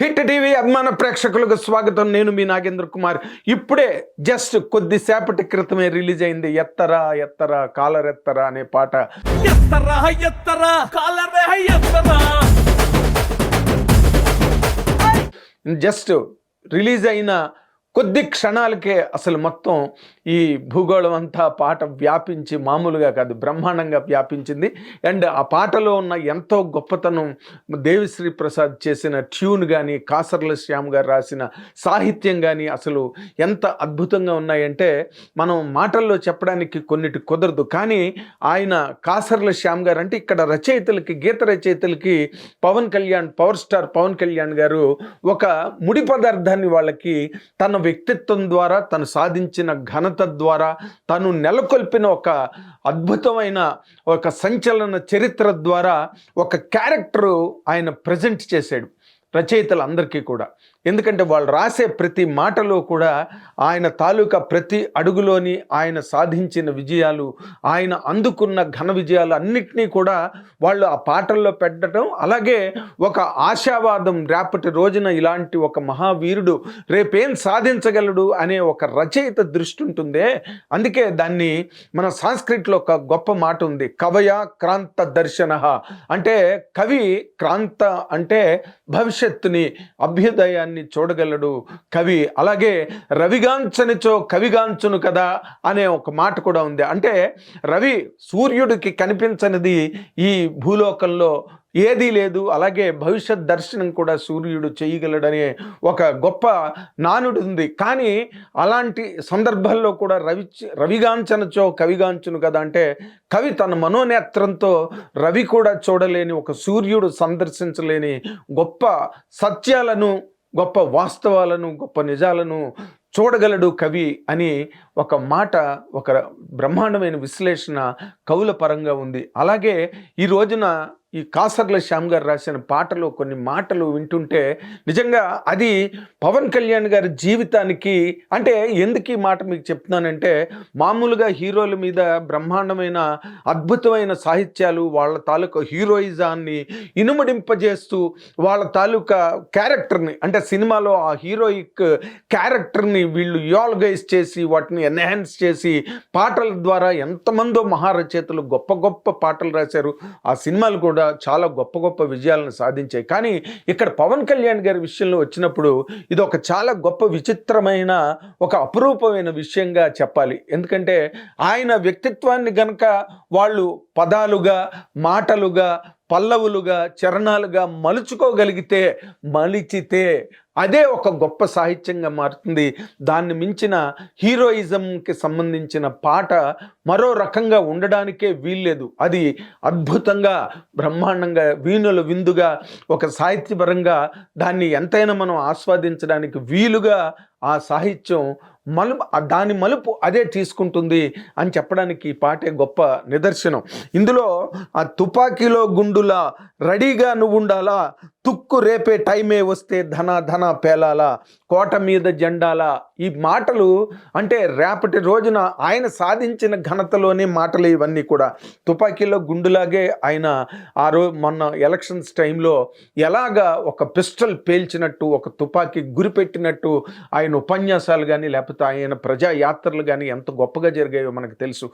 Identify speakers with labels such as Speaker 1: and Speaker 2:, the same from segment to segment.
Speaker 1: Hit TV అభిమాన ప్రేక్షకులకు స్వాగతం. నేను మీ నాగేంద్ర కుమార్. ఇప్పుడే జస్ట్ కొద్దిసేపటి క్రితమే రిలీజ్ అయింది ఎత్తరా ఎత్తరా కాలర్ ఎత్తరా అనే పాట.
Speaker 2: ఎత్తరా ఎత్తరా కాలర్ ఎత్తరా.
Speaker 1: జస్ట్ రిలీజ్ అయిన కొద్ది క్షణాలకే అసలు మొత్తం ఈ భూగోళం అంతా పాట వ్యాపించి మామూలుగా కాదు బ్రహ్మాండంగా వ్యాపించింది. అండ్ ఆ పాటలో ఉన్న ఎంతో గొప్పతనం, దేవిశ్రీ ప్రసాద్ చేసిన ట్యూన్ కానీ, కాసర్ల శ్యామ్ గారు రాసిన సాహిత్యం కానీ అసలు ఎంత అద్భుతంగా ఉన్నాయంటే మనం మాటల్లో చెప్పడానికి కొన్నిటి కుదరదు. కానీ ఆయన కాసర్ల శ్యామ్ గారు అంటే ఇక్కడ రచయితలకి, గీత రచయితలకి పవన్ కళ్యాణ్, పవర్ స్టార్ పవన్ కళ్యాణ్ గారు ఒక ముడి పదార్థాన్ని వాళ్ళకి తన వ్యక్తిత్వం ద్వారా, తను సాధించిన ఘనత ద్వారా, తను నెలకొల్పిన ఒక అద్భుతమైన ఒక సంచలన చరిత్ర ద్వారా ఒక క్యారెక్టరు ఆయన ప్రజెంట్ చేశాడు రచయితలందరికీ కూడా. ఎందుకంటే వాళ్ళు రాసే ప్రతి మాటలో కూడా ఆయన తాలూకా ప్రతి అడుగులోని ఆయన సాధించిన విజయాలు, ఆయన అందుకున్న ఘన విజయాలు అన్నిటినీ కూడా వాళ్ళు ఆ పాటల్లో పెట్టడం, అలాగే ఒక ఆశావాదం, రేపటి రోజున ఇలాంటి ఒక మహావీరుడు రేపేం సాధించగలడు అనే ఒక రచయిత దృష్టి ఉంటుందే. అందుకే దాన్ని మన సాంస్క్రిట్లో ఒక గొప్ప మాట ఉంది, కవయ క్రాంత దర్శన. అంటే కవి క్రాంత అంటే భవిష్యత్తుని, అభ్యుదయాన్ని చూడగలడు కవి. అలాగే రవిగాంచనిచో కవిగాంచును కదా అనే ఒక మాట కూడా ఉంది. అంటే రవి, సూర్యుడికి కనిపించనిది ఈ భూలోకంలో ఏదీ లేదు, అలాగే భవిష్యత్ దర్శనం కూడా సూర్యుడు చేయగలడనే ఒక గొప్ప నానుడు ఉంది. కానీ అలాంటి సందర్భాల్లో కూడా రవిగాంచనచో కవిగాంచును కదా అంటే కవి తన మనోనేత్రంతో రవి కూడా చూడలేని, ఒక సూర్యుడు సందర్శించలేని గొప్ప సత్యాలను, గొప్ప వాస్తవాలను, గొప్ప నిజాలను చూడగలడు కవి అని ఒక మాట, ఒక బ్రహ్మాండమైన విశ్లేషణ కవుల పరంగా ఉంది. అలాగే ఈ రోజున ఈ కాసర్ల శ్యామ్ గారు రాసిన పాటలో కొన్ని మాటలు వింటుంటే నిజంగా అది పవన్ కళ్యాణ్ గారి జీవితానికి, అంటే ఎందుకు ఈ మాట మీకు చెప్తున్నానంటే, మామూలుగా హీరోల మీద బ్రహ్మాండమైన అద్భుతమైన సాహిత్యాలు, వాళ్ళ తాలూకా హీరోయిజాన్ని ఇనుమడింపజేస్తూ వాళ్ళ తాలూకా క్యారెక్టర్ని, అంటే సినిమాలో ఆ హీరోయిక్ క్యారెక్టర్ని వీళ్ళు యోల్గైజ్ చేసి వాటిని ఎన్హాన్స్ చేసి పాటల ద్వారా ఎంతమందో మహారచయితలు గొప్ప గొప్ప పాటలు రాశారు. ఆ సినిమాలు కూడా చాలా గొప్ప గొప్ప విజయాలను సాధించాయి. కానీ ఇక్కడ పవన్ కళ్యాణ్ గారి విషయంలో వచ్చినప్పుడు ఇది ఒక చాలా గొప్ప విచిత్రమైన, ఒక అపురూపమైన విషయంగా చెప్పాలి. ఎందుకంటే ఆయన వ్యక్తిత్వాన్ని గనక వాళ్ళు పదాలుగా, మాటలుగా, పల్లవులుగా, చరణాలుగా మలిచితే అదే ఒక గొప్ప సాహిత్యంగా మారుతుంది. దాన్ని మించిన హీరోయిజంకి సంబంధించిన పాట మరో రకంగా ఉండడానికే వీల్లేదు. అది అద్భుతంగా, బ్రహ్మాండంగా, వీణుల విందుగా, ఒక సాహిత్యపరంగా దాన్ని ఎంతైనా మనం ఆస్వాదించడానికి వీలుగా ఆ సాహిత్యం దాని మలుపు అదే తీసుకుంటుంది అని చెప్పడానికి ఈ పాటే గొప్ప నిదర్శనం. ఇందులో ఆ తుపాకీలో గుండులా రెడీగా నువ్వు ఉండాలా, తుక్కు రేపే టైమే వస్తే ధన ధన పేలాలా, కోట మీద జెండాలా, ఈ మాటలు అంటే రేపటి రోజున ఆయన సాధించిన ఘనతలోనే మాటలు ఇవన్నీ కూడా. తుపాకీలో గుండులాగే ఆయన మొన్న ఎలక్షన్స్ టైంలో ఎలాగా ఒక పిస్టల్ పేల్చినట్టు, ఒక తుపాకీ గురిపెట్టినట్టు ఆయన ఉపన్యాసాలు కానీ, లేకపోతే ఆయన ప్రజాయాత్రలు కానీ ఎంత గొప్పగా జరిగాయో మనకు తెలుసు.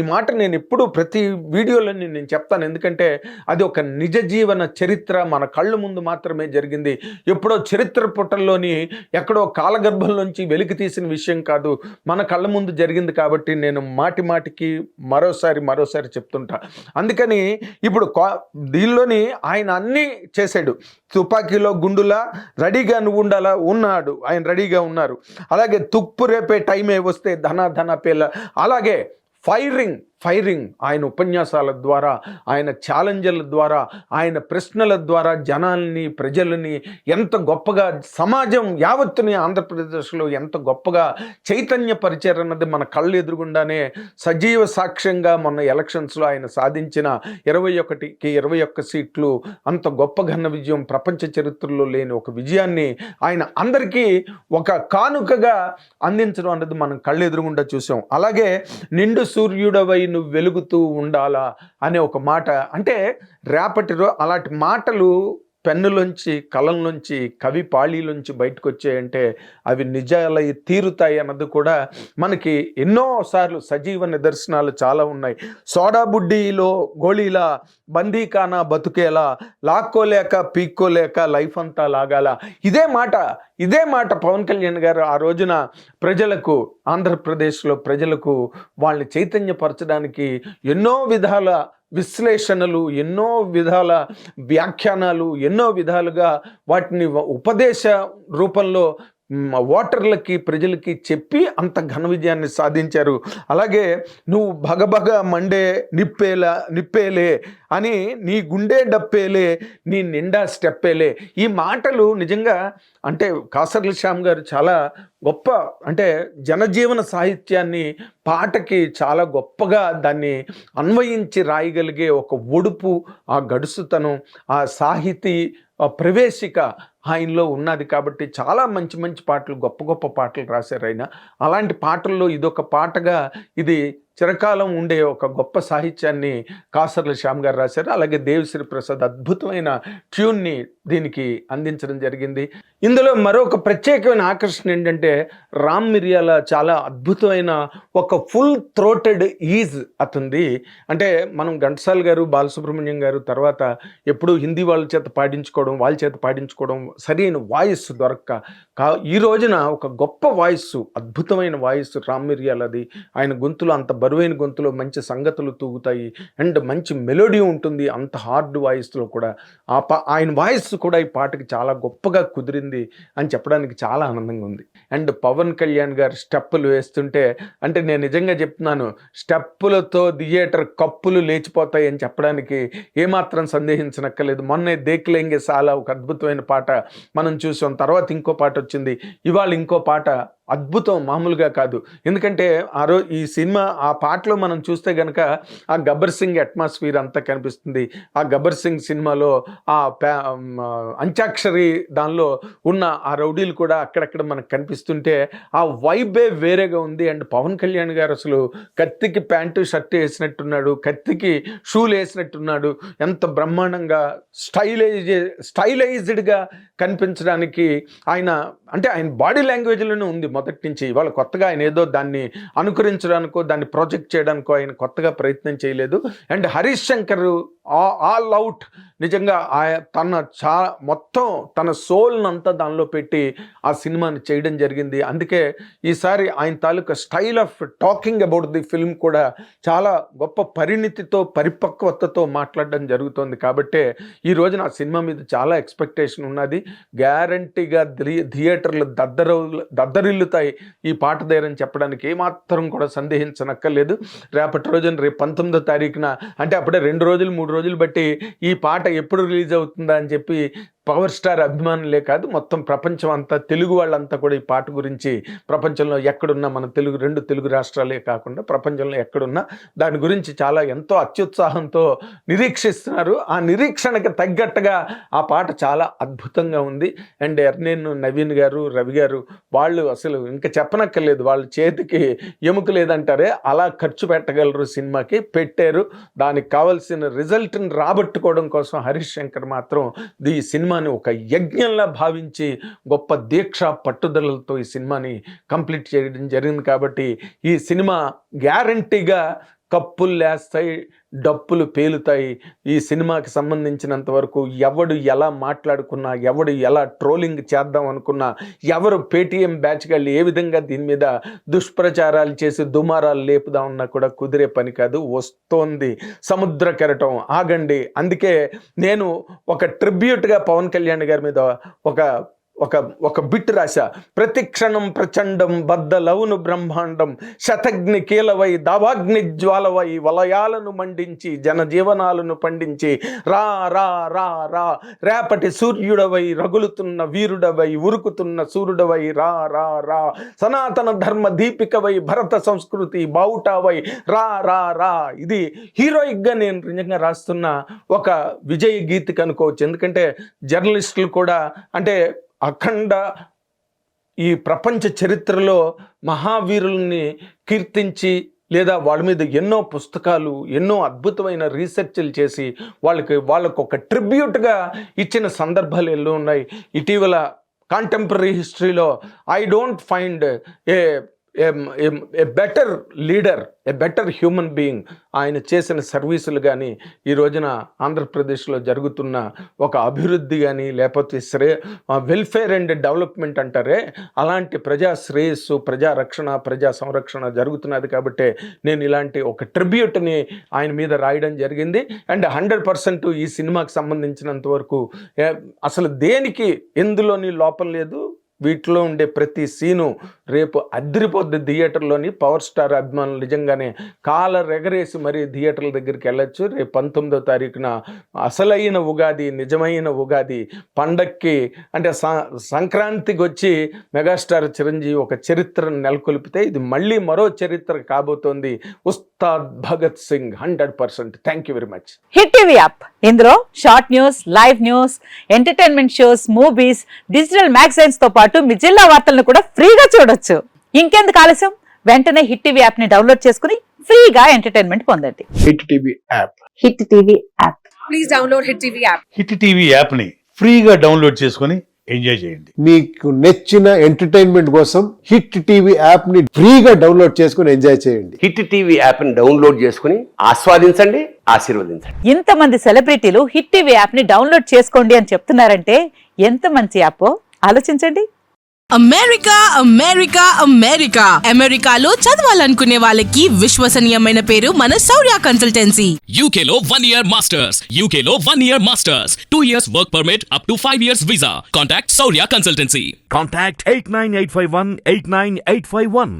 Speaker 1: ఈ మాట ఎప్పుడు ప్రతి వీడియోలో నేను చెప్తాను. ఎందుకంటే అది ఒక నిజ జీవన చరిత్ర, మన కళ్ళు ముందు మాత్రమే జరిగింది. ఎప్పుడో చరిత్ర పుటల్లోని ఎక్కడో కాలగర్భంలోంచి వెలికి తీసిన విషయం కాదు, మన కళ్ళ ముందు జరిగింది. కాబట్టి నేను మాటి మాటికి మరోసారి చెప్తుంటా. అందుకని ఇప్పుడు దీనిలోని ఆయన అన్నీ చేశాడు. తుపాకీలో గుండులా రెడీగా నువ్వు ఉండాలా, ఉన్నాడు ఆయన, రెడీగా ఉన్నారు. అలాగే తుప్పు రేపే టైమే వస్తే ధన ధన పేల, అలాగే ఫైరింగ్ ఆయన ఉపన్యాసాల ద్వారా, ఆయన ఛాలెంజ్ల ద్వారా, ఆయన ప్రశ్నల ద్వారా జనాల్ని, ప్రజలని ఎంత గొప్పగా, సమాజం యావత్తుని ఆంధ్రప్రదేశ్లో ఎంత గొప్పగా చైతన్యపరిచారన్నది మన కళ్ళు ఎదురుగుండానే సజీవ సాక్ష్యంగా మొన్న ఎలక్షన్స్లో ఆయన సాధించిన 21కి 21 సీట్లు, అంత గొప్ప ఘన విజయం, ప్రపంచ చరిత్రలో లేని ఒక విజయాన్ని ఆయన అందరికీ ఒక కానుకగా అందించడం అన్నది మనం కళ్ళు ఎదురుగుండా చూసాం. అలాగే నిండు సూర్యుడవై నువ్వు వెలుగుతూ ఉండాలా అనే ఒక మాట, అంటే రేపటిలో అలాంటి మాటలు పెన్నులోంచి, కలంలోంచి, కవి పాళీలోంచి బయటకు వచ్చాయంటే అవి నిజాలై తీరుతాయి అన్నది కూడా మనకి ఎన్నోసార్లు సజీవ నిదర్శనాలు చాలా ఉన్నాయి. సోడా బుడ్డీలో గోళీలా, బందీకానా బతుకేలా, లాక్కోలేక పీక్కోలేక లైఫ్ అంతా లాగాల. ఇదే మాట పవన్ కళ్యాణ్ గారు ఆ రోజున ప్రజలకు, ఆంధ్రప్రదేశ్లో ప్రజలకు వాళ్ళని చైతన్యపరచడానికి ఎన్నో విధాల విశ్లేషణలు, ఎన్నో విధాల వ్యాఖ్యానాలు, ఎన్నో విధాలుగా వాటిని ఉపదేశ రూపంలో ఓటర్లకి, ప్రజలకి చెప్పి అంత ఘన విజయాన్ని సాధించారు. అలాగే నువ్వు భగభగ మండే నిప్పేలే అని, నీ గుండె డప్పేలే, నీ నిండా స్టెప్పేలే. ఈ మాటలు నిజంగా అంటే కాసర్ల శ్యామ్ గారు చాలా గొప్ప, అంటే జనజీవన సాహిత్యాన్ని పాటకి చాలా గొప్పగా దాన్ని అన్వయించి రాయగలిగే ఒక ఒడుపు, ఆ గడుసుతనం, ఆ సాహితీ ప్రవేశిక ఆయనలో ఉన్నది. కాబట్టి చాలా మంచి మంచి పాటలు, గొప్ప గొప్ప పాటలు రాశారు ఆయన. అలాంటి పాటల్లో ఇదొక పాటగా ఇది చిరకాలం ఉండే ఒక గొప్ప సాహిత్యాన్ని కాసర్ల శ్యామ్ గారు రాశారు. అలాగే దేవిశ్రీ ప్రసాద్ అద్భుతమైన ట్యూన్ని దీనికి అందించడం జరిగింది. ఇందులో మరొక ప్రత్యేకమైన ఆకర్షణ ఏంటంటే రామ్ మిరియాల చాలా అద్భుతమైన ఒక ఫుల్ థ్రోటెడ్ ఈజ్ అతనిది. అంటే మనం ఘంటసాల గారు, బాలసుబ్రహ్మణ్యం గారు తర్వాత ఎప్పుడు హిందీ వాళ్ళ చేత పాడించుకోవడం సరైన వాయిస్ దొరక్క, ఈ రోజున ఒక గొప్ప వాయిస్, అద్భుతమైన వాయిస్ రామ్ మిరియాలది. ఆయన గొంతులో అంత బరువైన గొంతులో మంచి సంగతులు తూగుతాయి అండ్ మంచి మెలోడీ ఉంటుంది. అంత హార్డ్ వాయిస్లో కూడా ఆయన వాయిస్ కూడా ఈ పాటకి చాలా గొప్పగా కుదిరింది అని చెప్పడానికి చాలా ఆనందంగా ఉంది. అండ్ పవన్ కళ్యాణ్ గారు స్టెప్పులు వేస్తుంటే, అంటే నేను నిజంగా చెప్తున్నాను, స్టెప్పులతో థియేటర్ కప్పులు లేచిపోతాయి అని చెప్పడానికి ఏమాత్రం సందేహించనక్కర్లేదు. మొన్నే దేక్లేంగే సాలా ఒక అద్భుతమైన పాట మనం చూసాం. తర్వాత ఇంకో పాట వచ్చింది, ఇవాళ ఇంకో పాట అద్భుతం, మామూలుగా కాదు. ఎందుకంటే ఈ సినిమా ఆ పాటలో మనం చూస్తే కనుక ఆ గబ్బర్ సింగ్ అట్మాస్ఫియర్ అంతా కనిపిస్తుంది. ఆ గబ్బర్ సింగ్ సినిమాలో ఆ అంత్యాక్షరి దానిలో ఉన్న ఆ రౌడీలు కూడా అక్కడక్కడ మనకు కనిపిస్తుంటే ఆ వైబే వేరేగా ఉంది. అండ్ పవన్ కళ్యాణ్ గారు అసలు కత్తికి ప్యాంటు షర్ట్ వేసినట్టున్నాడు, కత్తికి షూలు వేసినట్టున్నాడు. ఎంత బ్రహ్మాండంగా స్టైలైజ్డ్గా కనిపించడానికి ఆయన బాడీ లాంగ్వేజ్లోనే ఉంది మొదటి నుంచి. ఇవాళ కొత్తగా ఆయన ఏదో దాన్ని అనుకరించడానికో దాన్ని ప్రాజెక్ట్ చేయడానికో ఆయన కొత్తగా ప్రయత్నం చేయలేదు. And Harish Shankar all out నిజంగా మొత్తం తన సోల్నంతా దానిలో పెట్టి ఆ సినిమాని చేయడం జరిగింది. అందుకే ఈసారి ఆయన తాలూకా style of talking about the film కూడా చాలా గొప్ప పరిణితితో, పరిపక్వతతో మాట్లాడడం జరుగుతుంది. కాబట్టే ఈ రోజున ఆ సినిమా మీద చాలా ఎక్స్పెక్టేషన్ ఉన్నది. గ్యారంటీగా థియేటర్లు దద్దరిల్లుతాయి ఈ పాట దగ్గరని చెప్పడానికి ఏమాత్రం కూడా సందేహించనక్కర్లేదు. రేపటి రోజున రేపు 19వ తారీఖున, అంటే అప్పుడే 2 రోజులు 3 రోజులు బట్టి ఈ పాట ఎప్పుడు రిలీజ్ అవుతుందా అని చెప్పి పవర్ స్టార్ అభిమానులే కాదు, మొత్తం ప్రపంచం అంతా, తెలుగు వాళ్ళంతా కూడా ఈ పాట గురించి ప్రపంచంలో ఎక్కడున్నా, మన 2 తెలుగు రాష్ట్రాలే కాకుండా ప్రపంచంలో ఎక్కడున్నా దాని గురించి చాలా ఎంతో అత్యుత్సాహంతో నిరీక్షిస్తున్నారు. ఆ నిరీక్షణకు తగ్గట్టుగా ఆ పాట చాలా అద్భుతంగా ఉంది. అండ్ ఎర్నేను నవీన్ గారు, రవి గారు వాళ్ళు అసలు ఇంకా చెప్పనక్కర్లేదు, వాళ్ళ చేతికి ఎముక లేదంటారే అలా ఖర్చు పెట్టగలరు సినిమాకి, పెట్టారు. దానికి కావాల్సిన రిజల్ట్ని రాబట్టుకోవడం కోసం హరీష్ శంకర్ మాత్రం ఈ సినిమాని ఒక యజ్ఞంలా భావించి గొప్ప దీక్ష పట్టుదలతో ఈ సినిమాని కంప్లీట్ చేయడం జరిగింది. కాబట్టి ఈ సినిమా గ్యారంటీగా కప్పులు లేస్తాయి, డప్పులు పేలుతాయి. ఈ సినిమాకి సంబంధించినంత వరకు ఎవడు ఎలా మాట్లాడుకున్నా, ఎవడు ఎలా ట్రోలింగ్ చేద్దాం అనుకున్నా, ఎవరు పేటీఎం బ్యాచ్ వాళ్ళు ఏ విధంగా దీని మీద దుష్ప్రచారాలు చేసి దుమారాలు లేపుదామన్నా కూడా కుదిరే పని కాదు. వస్తోంది సముద్ర కెరటం, ఆగండి. అందుకే నేను ఒక ట్రిబ్యూట్గా పవన్ కళ్యాణ్ గారి మీద ఒక బిట్ రాశా. ప్రతిక్షణం ప్రచండం బద్దలవును బ్రహ్మాండం, శతగ్ని కీలవై దావాగ్ని జ్వాలవై వలయాలను మండించి జనజీవనాలను పండించి రా రా రా రా రేపటి సూర్యుడవై రగులుతున్న వీరుడవై ఉరుకుతున్న సూర్యుడవై రా రా రా సనాతన ధర్మ దీపికవై భరత సంస్కృతి బావుటావై రా రా రా. ఇది హీరోయిక్గా నేను నిజంగా రాస్తున్న ఒక విజయ గీతిక అనుకోవచ్చు. ఎందుకంటే జర్నలిస్టులు కూడా అఖండ ఈ ప్రపంచ చరిత్రలో మహావీరుల్ని కీర్తించి లేదా వాళ్ళ మీద ఎన్నో పుస్తకాలు, ఎన్నో అద్భుతమైన రీసెర్చ్లు చేసి వాళ్ళకు ఒక ట్రిబ్యూట్గా ఇచ్చిన సందర్భాలు ఎన్నో ఉన్నాయి. ఇటీవల కాంటెంపరీ హిస్టరీలో I don't find a better leader, A better human being. ఆయన చేసిన సర్వీసులు కానీ, ఈ రోజున ఆంధ్రప్రదేశ్లో జరుగుతున్న ఒక అభివృద్ధి కానీ, లేకపోతే వెల్ఫేర్ అండ్ డెవలప్మెంట్ అంటారే, అలాంటి ప్రజా శ్రేయస్సు, ప్రజా రక్షణ, ప్రజా సంరక్షణ జరుగుతున్నది. కాబట్టి నేను ఇలాంటి ఒక ట్రిబ్యూట్ని ఆయన మీద రాయడం జరిగింది. అండ్ 100% ఈ సినిమాకి సంబంధించినంత వరకు అసలు దేనికి ఎందులోని లోపం లేదు. వీటిలో ఉండే ప్రతి సీను రేపు అదిరిపోద్ది థియేటర్లోని. పవర్ స్టార్ అభిమానులు నిజంగానే కాలర్ ఎగరేసి మరీ థియేటర్ల దగ్గరికి వెళ్ళొచ్చు. రేపు 19వ తారీఖున అసలైన ఉగాది, నిజమైన ఉగాది పండక్కి, అంటే సంక్రాంతికి వచ్చి మెగాస్టార్ చిరంజీవి ఒక చరిత్రను నెలకొల్పితే ఇది మళ్ళీ మరో చరిత్ర కాబోతోంది. Ustad Bhagat Singh 100%. Thank you very much.
Speaker 3: Hit TV app, ఇందులో short news, live news, entertainment shows, movies, digital magazines తో పాటు మీ జిల్లా వార్తలను కూడా ఫ్రీగా చూడొచ్చు. ఇంకెందుకు ఆలస్యం, వెంటనే హిట్ టీవీ యాప్ ని డౌన్లోడ్ చేసుకుని ఫ్రీగా ఎంటర్టైన్మెంట్ పొందండి.
Speaker 4: Hit TV app.
Speaker 3: Hit TV app.
Speaker 5: Please download hit TV app.
Speaker 4: Hit TV app ని ఫ్రీగా డౌన్లోడ్ చేసుకొని ఎంజాయ్ చేయండి.
Speaker 6: మీకు నచ్చిన ఎంటర్టైన్మెంట్ కోసం హిట్ టీవీ యాప్ ని ఫ్రీగా డౌన్లోడ్ చేసుకుని ఎంజాయ్ చేయండి.
Speaker 7: హిట్ టీవీ యాప్ ని డౌన్లోడ్ చేసుకుని ఆస్వాదించండి, ఆశీర్వదించండి.
Speaker 3: ఇంతమంది సెలబ్రిటీలు హిట్ టీవీ యాప్ ని డౌన్లోడ్ చేసుకోండి అని చెప్తున్నారంటే ఎంత మంచి యాప్ ఆలోచించండి.
Speaker 5: అమెరికా అమెరికా అమెరికా అమెరికాలో చదవాలనుకునే వాళ్ళకి విశ్వసనీయమైన పేరు మన శౌర్య కన్సల్టెన్సీ.
Speaker 8: UK లో 1 year masters. UK లో 1 year masters. 2 years work permit up to 5 years visa. Contact Saurya Consultancy.
Speaker 2: Contact 89851 89851.